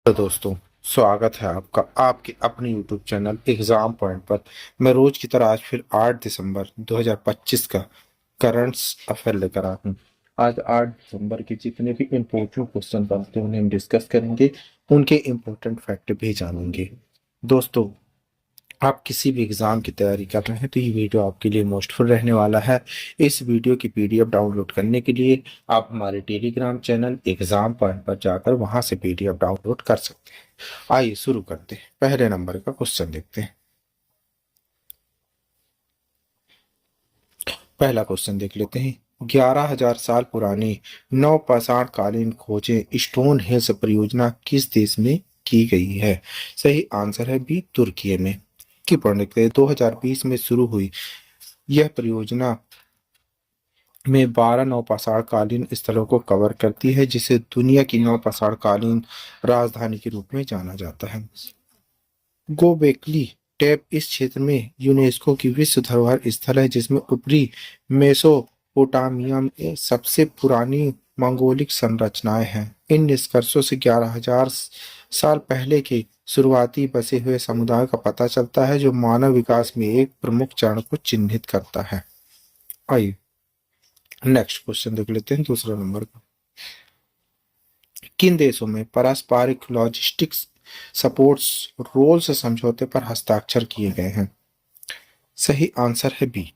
तो दोस्तों, स्वागत है आपका आपके अपने YouTube चैनल एग्जाम पॉइंट पर। मैं रोज की तरह आज फिर 8 दिसंबर 2025 का करंट्स अफेयर लेकर आया हूँ। आज 8 दिसंबर के जितने भी इम्पोर्टेंट क्वेश्चन बनते हैं उन्हें हम डिस्कस करेंगे, उनके इम्पोर्टेंट फैक्ट भी जानेंगे। दोस्तों, आप किसी भी एग्जाम की तैयारी कर रहे हैं तो ये वीडियो आपके लिए मोस्टफुल रहने वाला है। इस वीडियो की पीडीएफ डाउनलोड करने के लिए आप हमारे टेलीग्राम चैनल एग्जाम पॉइंट पर जाकर वहां से पीडीएफ डाउनलोड कर सकते हैं। आइए शुरू करते हैं। पहले नंबर का क्वेश्चन देखते हैं। पहला क्वेश्चन देख लेते हैं। 11,000 साल पुरानी नवपाषाण कालीन खोजें स्टोन हेल्स परियोजना किस देश में की गई है? सही आंसर है बी, तुर्की में। की पढ़ने के लिए 2020 में शुरू हुई यह परियोजना में 12 नवपाषाण कालीन स्थलों को कवर करती है, जिसे दुनिया की नवपाषाण कालीन राजधानी के रूप में जाना जाता है। गोबेकली टेप इस क्षेत्र में यूनेस्को की विश्व धरोहर स्थल है, जिसमें ऊपरी मेसोपोटामिया में सबसे पुरानी मंगोलिक संरचनाएं हैं। इन निष्कर्षों से 11,000 साल पहले के शुरुआती बसे हुए समुदाय का पता चलता है, जो मानव विकास में एक प्रमुख चरण को चिन्हित करता है। आइए नेक्स्ट क्वेश्चन देख लेते हैं, दूसरा नंबर का। किन देशों में पारस्परिक लॉजिस्टिक्स सपोर्ट्स रोल्स समझौते पर हस्ताक्षर किए गए हैं? सही आंसर है बी,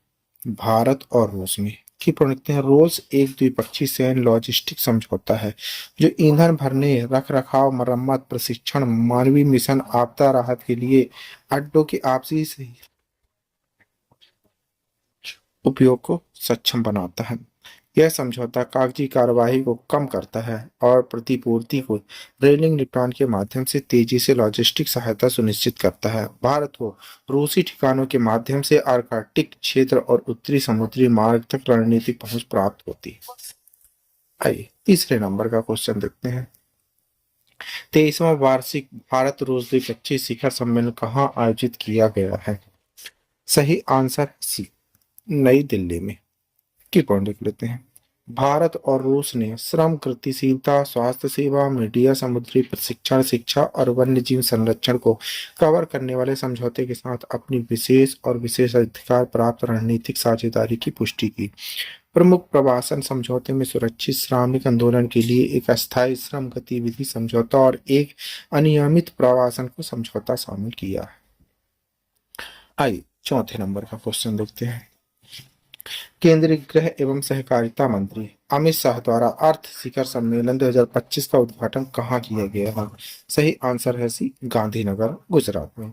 भारत और रूस में। की प्रणीत हैं रोल्स एक द्विपक्षीय सैन्य लॉजिस्टिक समझौता है, जो ईंधन भरने, रख रखाव, मरम्मत, प्रशिक्षण, मानवीय मिशन, आपदा राहत के लिए अड्डों की आपसी उपयोग को सक्षम बनाता है। यह समझौता कागजी कार्यवाही को कम करता है और प्रतिपूर्ति को रेलिंग निपटान के माध्यम से तेजी से लॉजिस्टिक सहायता सुनिश्चित करता है। भारत को रूसी ठिकानों के माध्यम से आर्कटिक क्षेत्र और उत्तरी समुद्री मार्ग तक रणनीतिक पहुंच प्राप्त होती है। आइए तीसरे नंबर का क्वेश्चन देखते हैं। 23वां वार्षिक भारत रूस द्विपक्षीय शिखर सम्मेलन कहाँ आयोजित किया गया है? सही आंसर सी, नई दिल्ली में। की पॉइंट देख लेते हैं। भारत और रूस ने श्रम, गतिशीलता, स्वास्थ्य सेवा, मीडिया, समुद्री प्रशिक्षण, शिक्षा और वन्यजीव संरक्षण को कवर करने वाले समझौते के साथ अपनी विशेष और विशेषाधिकार प्राप्त रणनीतिक साझेदारी की पुष्टि की। प्रमुख प्रवासन समझौते में सुरक्षित श्रमिक आंदोलन के लिए एक अस्थायी श्रम गतिविधि समझौता और एक अनियमित प्रवासन को समझौता शामिल किया है। आइए चौथे नंबर का क्वेश्चन देखते हैं। केंद्रीय गृह एवं सहकारिता मंत्री अमित शाह द्वारा अर्थ शिखर सम्मेलन 2025 का उद्घाटन कहाँ किया गया है? सही आंसर है सी, गांधीनगर, गुजरात में।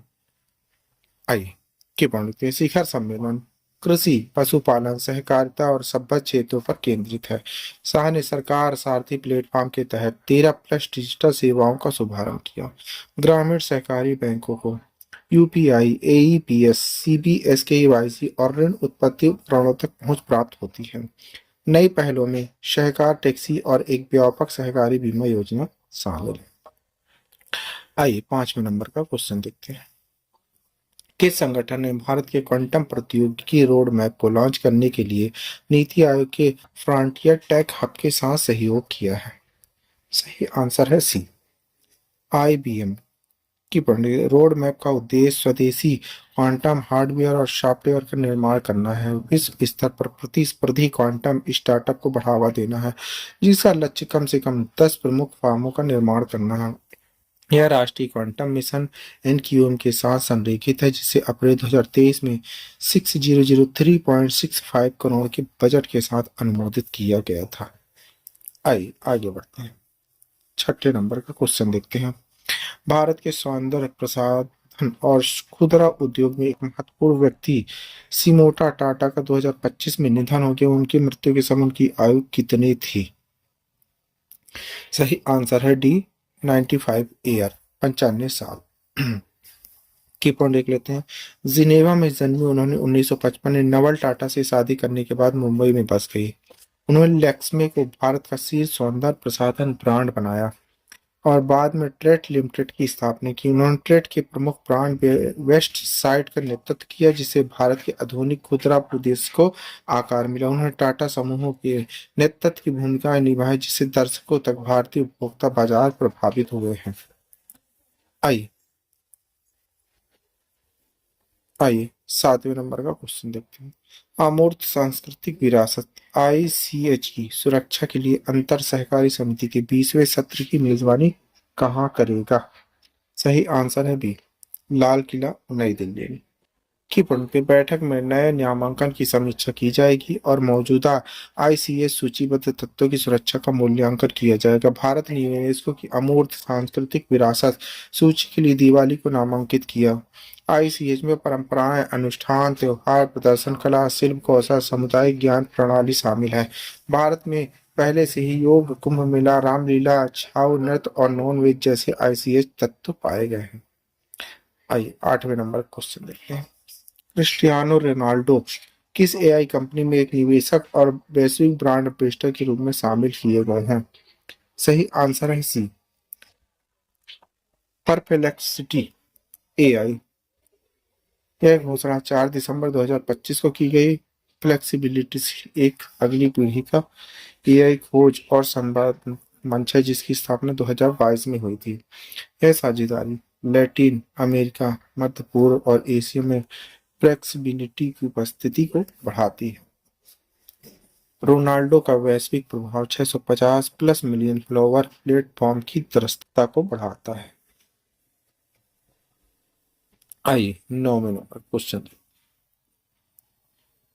आइए की पढ़ते हैं। शिखर सम्मेलन कृषि, पशुपालन, सहकारिता और सभ्य क्षेत्रों पर केंद्रित है। शाह ने सरकार सारथी प्लेटफॉर्म के तहत 13+ डिजिटल सेवाओं का शुभारंभ किया। ग्रामीण सहकारी बैंकों को यूपीआई, एईपीएस, सीबीएस, केवाईसी और ऋण उत्पत्ति उपकरणों तक पहुंच प्राप्त होती है। नई पहलों में सहकार टैक्सी और एक व्यापक सहकारी बीमा योजना शामिल है। आइए 5वें नंबर का क्वेश्चन देखते हैं। किस संगठन ने भारत के क्वांटम प्रौद्योगिकी रोड मैप को लॉन्च करने के लिए नीति आयोग के फ्रंटियर टेक हब के साथ सहयोग किया है? सही आंसर है सी, आईबीएम। की पढ़ने रोड मैप का उद्देश्य स्वदेशी क्वांटम हार्डवेयर और सॉफ्टवेयर का निर्माण करना है। विश्व स्तर पर प्रतिस्पर्धी क्वांटम स्टार्टअप को बढ़ावा देना है, जिसका लक्ष्य कम से कम 10 प्रमुख फर्मों का निर्माण करना है। यह राष्ट्रीय क्वांटम मिशन एनक्यूएम के साथ संरेखित है, जिसे अप्रैल 2023 में 6003.65 करोड़ के बजट के साथ अनुमोदित किया गया था। आइए आगे बढ़ते हैं। छठे नंबर का क्वेश्चन देखते हैं। भारत के सौंदर्य प्रसाधन और खुदरा उद्योग में एक महत्वपूर्ण व्यक्ति सिमोटा टाटा का 2025 में निधन हो गया। उनकी मृत्यु के समय उनकी आयु कितनी थी? सही आंसर है डी, 95 ईयर, 95 साल। की पॉइंट देख लेते हैं। जिनेवा में जन्मी उन्होंने 1955 में नवल टाटा से शादी करने के बाद मुंबई में बस गई। उन्होंने लैक्मे को भारत का शीर्ष सौंदर्य प्रसाधन ब्रांड बनाया और बाद में ट्रेट लिमिटेड की स्थापना की। उन्होंने ट्रेट के प्रमुख ब्रांड वेस्ट साइड का नेतृत्व किया, जिससे भारत के आधुनिक खुदरा प्रदेश को आकार मिला। उन्होंने टाटा समूहों के नेतृत्व की भूमिका निभाई, जिससे दर्शकों तक भारतीय उपभोक्ता बाजार प्रभावित हुए हैं। आइए आइए 7वें नंबर का क्वेश्चन देखते हैं। अमूर्त सांस्कृतिक विरासत आईसीएच की सुरक्षा के लिए अंतर सहकारी समिति के 20वें सत्र की मेजबानी कहाँ करेगा? सही आंसर है बी, लाल किला नई दिल्ली में। की पे बैठक में नए नामांकन की समीक्षा की जाएगी और मौजूदा आईसीएस सूचीबद्ध तत्वों की सुरक्षा का मूल्यांकन किया जाएगा। भारत ने यूनेस्को की अमूर्त सांस्कृतिक विरासत सूची के लिए दिवाली को नामांकित किया। आईसीएस में परंपराएं, अनुष्ठान, त्योहार, प्रदर्शन कला, शिल्प कौशल, सामुदायिक ज्ञान प्रणाली शामिल है। भारत में पहले से ही योग, कुंभ मेला, रामलीला, छाऊ नृत्य और नॉन वेज जैसे आईसीएस तत्व पाए गए हैं। आइए 8वें नंबर क्वेश्चन देखते हैं। क्रिस्टियानो रोनाल्डो किस एआई कंपनी में एक निवेशक और वैश्विक ब्रांड एम्बेसडर के रूप में शामिल किए गए हैं? सही आंसर है सी, परप्लेक्सिटी एआई। यह घोषणा 4 दिसंबर 2025 को की गई। फ्लेक्सिबिलिटी एक अगली पीढ़ी का एआई खोज और संवाद मंच है जिसकी स्थापना 2022 में हुई थी। यह साझेदारी लैटिन अमेरिका, मध्य पूर्व और एशिया में फ्लेक्सिबिलिटी की उपस्थिति को बढ़ाती है। रोनाल्डो का वैश्विक प्रभाव 650 प्लस मिलियन फॉलोवर प्लेटफॉर्म की दृश्यता को बढ़ाता है। आइए 9वें नंबर क्वेश्चन।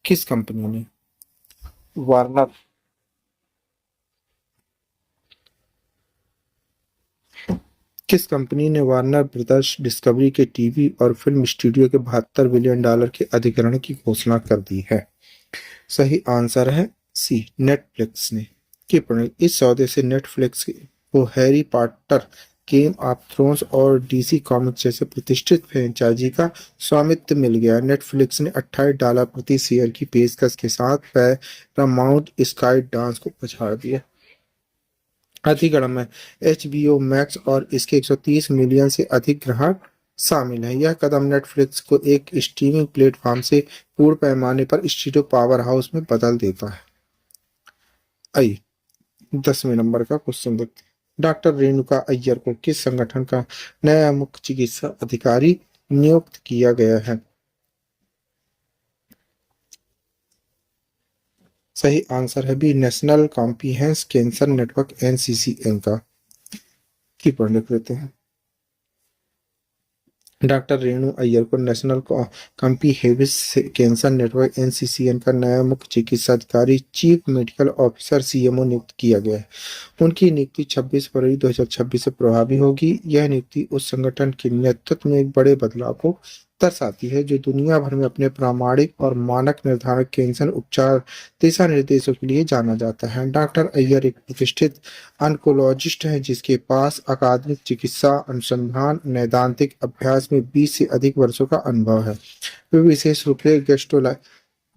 किस कंपनी ने वार्नर किस कंपनी ने वार्नर ब्रदर्स डिस्कवरी के टीवी और फिल्म स्टूडियो के $72 बिलियन के अधिग्रहण की घोषणा कर दी है? सही आंसर है सी, नेटफ्लिक्स ने। इस सौदे से नेटफ्लिक्स को Harry Potter, game of thrones और डीसी कॉमिक्स जैसे प्रतिष्ठित फ्रेंचाइजी का स्वामित्व मिल गया। नेटफ्लिक्स ने $28 प्रति शेयर की पेशकश के साथ पैरामाउंट स्काई डांस को पछाड़ दिया। अधिग्रहण में एचबीओ मैक्स और इसके 130 मिलियन से अधिक ग्राहक शामिल हैं। यह कदम नेटफ्लिक्स को एक स्ट्रीमिंग प्लेटफॉर्म से पूर्ण पैमाने पर स्टूडियो पावर हाउस में बदल देता है। आइए 10वें नंबर का क्वेश्चन देखते हैं। डॉक्टर रेणुका अय्यर को किस संगठन का नया मुख्य चिकित्सा अधिकारी नियुक्त किया गया है? सही आंसर है B, national comprehensive cancer network NCCN का। की पढ़ लिख लेते हैं। डॉक्टर रेणु अय्यर को national comprehensive cancer network NCCN का नया मुख्य चिकित्सा अधिकारी, चीफ मेडिकल ऑफिसर सीएमओ नियुक्त किया गया है। उनकी नियुक्ति 26 फरवरी 2026 से प्रभावी होगी। यह नियुक्ति उस संगठन के नेतृत्व में एक बड़े बदलाव को दर्शाती है जो दुनिया भर में अपने प्रामाणिक और मानक निर्धारक कैंसर उपचार दिशा निर्देशों के लिए जाना जाता है। डॉक्टर अय्यर एक प्रतिष्ठित ऑन्कोलॉजिस्ट हैं जिसके पास अकादमिक चिकित्सा अनुसंधान नैदानिक अभ्यास में 20 से अधिक वर्षों का अनुभव है। वे विशेष रूप से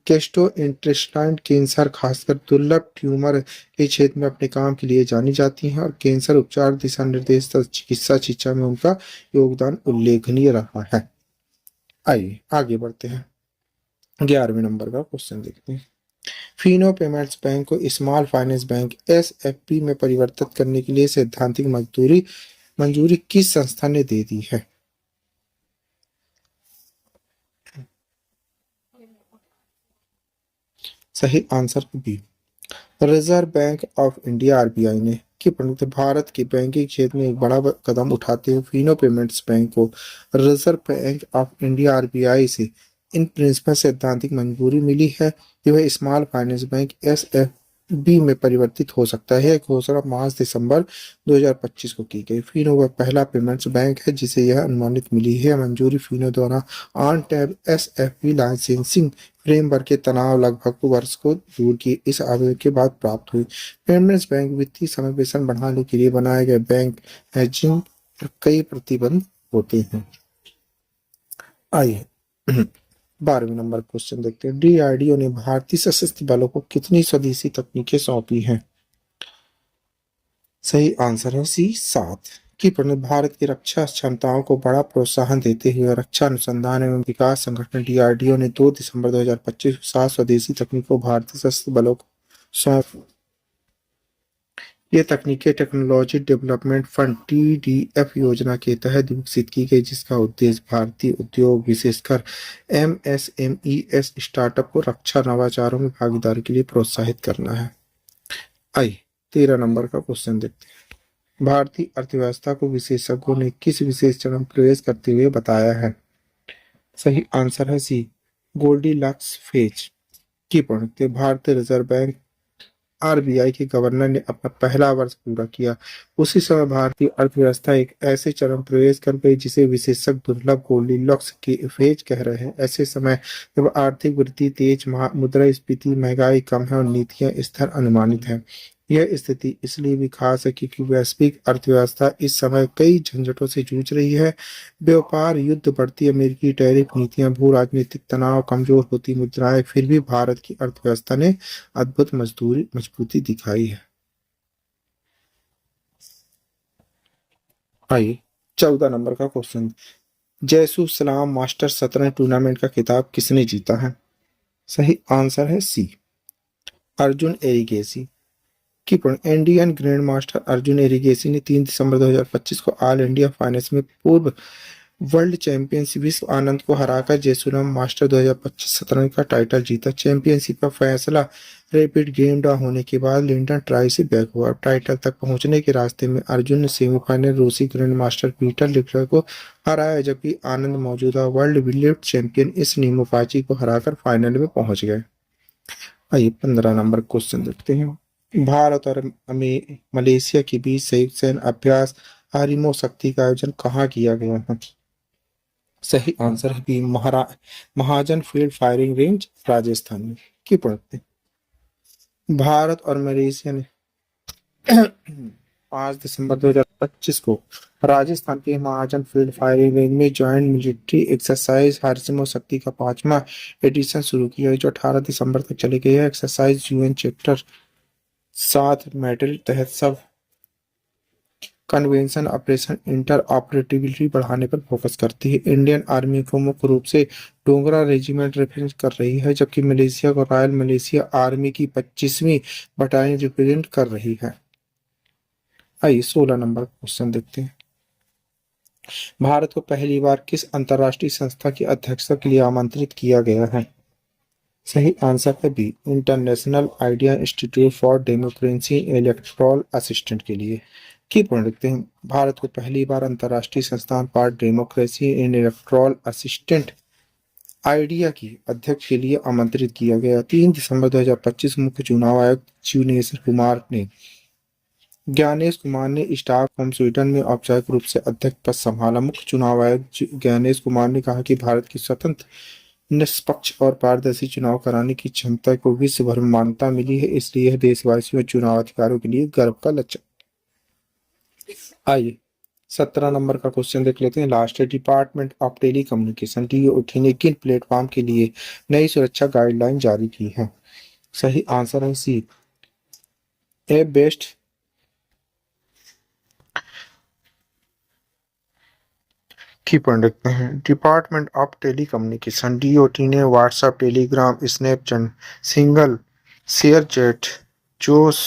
गैस्ट्रोइंटेस्टाइन कैंसर, खासकर दुर्लभ ट्यूमर के क्षेत्र में अपने काम के लिए जानी जाती हैं और कैंसर उपचार दिशा निर्देश तथा चिकित्सा शिक्षा में उनका योगदान उल्लेखनीय रहा है। आइए आगे बढ़ते हैं। 11वें नंबर का क्वेश्चन देखते हैं। फिनो पेमेंट्स बैंक को स्मॉल फाइनेंस बैंक एसएफबी में परिवर्तित करने के लिए सैद्धांतिक मंजूरी किस संस्था ने दे दी है? सही answer B, Reserve Bank of India RBI ने। की प्रमुख भारत के बैंकिंग क्षेत्र में एक बड़ा कदम उठाते हुए फिनो पेमेंट्स बैंक को reserve Bank of India RBI से इन प्रिंसिपल सैद्धांतिक मंजूरी मिली है कि वह स्मॉल फाइनेंस बैंक एसएफबी में परिवर्तित हो सकता है। घोषणा 5 दिसंबर 2025 को की गई। फिनो वह पहला पेमेंट्स बैंक है जिसे यह अनुमानित मिली है। मंजूरी फिनो द्वारा on tap SFB licensing framework के तनाव लगभग वर्ष को दूर की इस आवेदन के बाद प्राप्त हुई। पेमेंट्स बैंक वित्तीय समावेशन बढ़ाने के लिए बनाए गए बैंक हैं जिन पर कई प्रतिबंध होते हैं। आइए 12वें नंबर क्वेश्चन देखते हैं। डीआरडीओ ने भारतीय सशस्त्र बलों को कितनी स्वदेशी तकनीकें सौंपी हैं? सही आंसर है सी, 7। की प्रमुख भारत की रक्षा क्षमताओं को बड़ा प्रोत्साहन देते हुए रक्षा अनुसंधान एवं विकास संगठन डीआरडीओ ने 2 दिसंबर 2025 को 7 स्वदेशी तकनीकों भारतीय सशस्त्र बलों को सौंप। ये तकनीकें टेक्नोलॉजी डेवलपमेंट फंड TDF योजना के तहत विकसित की गई, जिसका उद्देश्य भारतीय उद्योग विशेषकर MSMEs स्टार्टअप को रक्षा नवाचारों में भागीदारी के लिए प्रोत्साहित करना है। आइए 13 नंबर का क्वेश्चन देखते हैं। भारतीय अर्थव्यवस्था को विशेषज्ञों ने किस विशेष चरण प्रवेश करते हुए बताया है? सही आंसर है सी, गोल्डीलॉक्स फेज की पढ़ते। भारतीय रिजर्व बैंक RBI के गवर्नर ने अपना पहला वर्ष पूरा किया। उसी समय भारतीय अर्थव्यवस्था एक ऐसे चरण प्रवेश कर गई जिसे विशेषज्ञ दुर्लभ गोल्डीलॉक्स की फेज कह रहे हैं। ऐसे समय जब आर्थिक वृद्धि तेज, मुद्रास्फीति, महंगाई कम है और नीतियां स्थिर अनुमानित है। यह स्थिति इसलिए भी खास है क्योंकि वैश्विक अर्थव्यवस्था इस समय कई झंझटों से जूझ रही है। व्यापार युद्ध, बढ़ती अमेरिकी टैरिफ नीतियां, भू राजनीतिक तनाव, कमजोर होती मुद्राएं, फिर भी भारत की अर्थव्यवस्था ने अद्भुत मजबूती दिखाई है। आइए 14 नंबर का क्वेश्चन। जैसुसलाम मास्टर शतरंज टूर्नामेंट का खिताब किसने जीता है? सही आंसर है सी, अर्जुन एरिगेसी की Indian grand master Arjun Erigaisi ने 3 दिसंबर 2025 को ऑल इंडिया फाइनेंस में पूर्व वर्ल्ड चैंपियंस विश्व आनंद को हराकर जैसुलाम मास्टर 2025 शतरंज का टाइटल जीता। चैंपियनशिप का फैसला रैपिड गेम ड्रॉ होने के बाद लिंडन ट्राई से बैक हुआ। टाइटल तक पहुंचने के रास्ते में अर्जुन ने सेमीफाइनल रूसी ग्रैंड मास्टर पीटर लिटलर को हराया, जबकि आनंद मौजूदा वर्ल्ड वेटलीफ्ट चैंपियन इस नीमोपाची को हराकर फाइनल में पहुंच गए। आइए 15 नंबर क्वेश्चन देखते हैं। भारत और मलेशिया के बीच संयुक्त सैन्य अभ्यास आरिमो शक्ति का आयोजन कहाँ किया गया है? सही आंसर है बी, महाजन फील्ड फायरिंग रेंज, राजस्थान में की पड़ते। भारत और मलेशिया ने 5 दिसंबर 2025 को राजस्थान के महाजन फील्ड फायरिंग रेंज में ज्वाइंट मिलिट्री एक्सरसाइज हारिमो शक्ति का 5वां एडिशन शुरू किया है, जो 18 दिसंबर तक चली गई है। एक्सरसाइज UN चैप्टर 7 मेडल तहत सब कन्वेंशन ऑपरेशन इंटर ऑपरेटिविटी बढ़ाने पर फोकस करती है। इंडियन आर्मी को मुख्य रूप से डोगरा रेजिमेंट रिप्रेजेंट कर रही है, जबकि मलेशिया को रॉयल मलेशिया आर्मी की 25वीं बटालियन रिप्रेजेंट कर रही है। आइए 16 नंबर क्वेश्चन देखते हैं। भारत को पहली बार किस अंतर्राष्ट्रीय संस्था की अध्यक्षता के लिए आमंत्रित किया गया है? सही आंसर है B, International IDEA Institute for Democracy Electoral Assistant के लिए की पढ़ सकते हैं। भारत को पहली बार अंतर्राष्ट्रीय संस्थान for democracy in electoral assistant idea की अध्यक्ष के लिए आमंत्रित किया गया। 3 दिसंबर 2025 मुख्य चुनाव आयुक्त ज्ञानेश कुमार ने स्टॉकहोम स्वीडन में औपचारिक रूप से अध्यक्ष पद संभाला। मुख्य चुनाव आयुक्त ज्ञानेश कुमार ने कहा कि भारत की स्वतंत्र, निष्पक्ष और पारदर्शी चुनाव कराने की क्षमता को विश्व भर में मान्यता मिली है, इसलिए यह देशवासियों और चुनाव अधिकारियों के लिए गर्व का लक्षण। आइए 17 नंबर का क्वेश्चन देख लेते हैं। लास्ट है, Department of telecommunication DOT ने किन प्लेटफॉर्म के लिए नई सुरक्षा गाइडलाइन जारी की है? सही आंसर है सी, ए बेस्ट की पढ़ देखते हैं। Department of telecommunication DOT ने WhatsApp, Telegram, Snapchat, Signal ShareChat, Josh,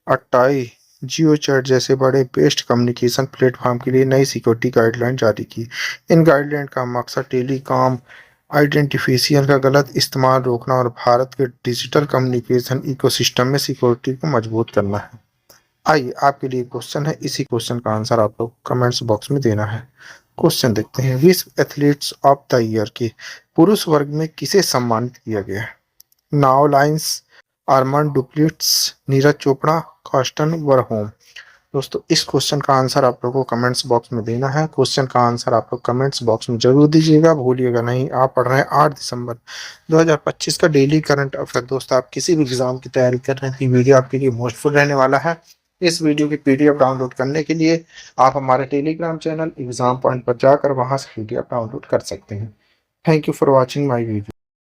Arattai, जियो चैट जैसे बड़े बेस्ट कम्युनिकेशन प्लेटफॉर्म के लिए नई सिक्योरिटी गाइडलाइन जारी की। इन गाइडलाइन का मकसद टेलीकॉम आइडेंटिफिकेशन का गलत इस्तेमाल रोकना और भारत के डिजिटल कम्युनिकेशन इकोसिस्टम में सिक्योरिटी को मजबूत करना है। आइए आपके लिए क्वेश्चन है, इसी क्वेश्चन का आंसर आप लोग कमेंट्स बॉक्स में देना है। क्वेश्चन देखते हैं। विश्व एथलीट्स ऑफ द ईयर के पुरुष वर्ग में किसे सम्मानित किया गया है? नाओ लाइन्स, आर्मन डुप्लिट्स, नीरज चोपड़ा, कॉस्टन वरहोम। दोस्तों इस क्वेश्चन का आंसर आप लोगों को कमेंट्स बॉक्स में देना है। क्वेश्चन का आंसर आप लोग कमेंट्स बॉक्स में जरूर दीजिएगा, भूलिएगा नहीं। आप पढ़ रहे हैं 8 दिसंबर 2025 का डेली करंट अफेयर। दोस्तों आप किसी भी एग्जाम की तैयारी कर रहे हैं तो वीडियो आपके लिए मोस्टफुल रहने वाला है। इस वीडियो की PDF डाउनलोड करने के लिए आप हमारे टेलीग्राम चैनल एग्जाम पॉइंट पर जाकर वहां से PDF डाउनलोड कर सकते हैं। Thank you for watching my video.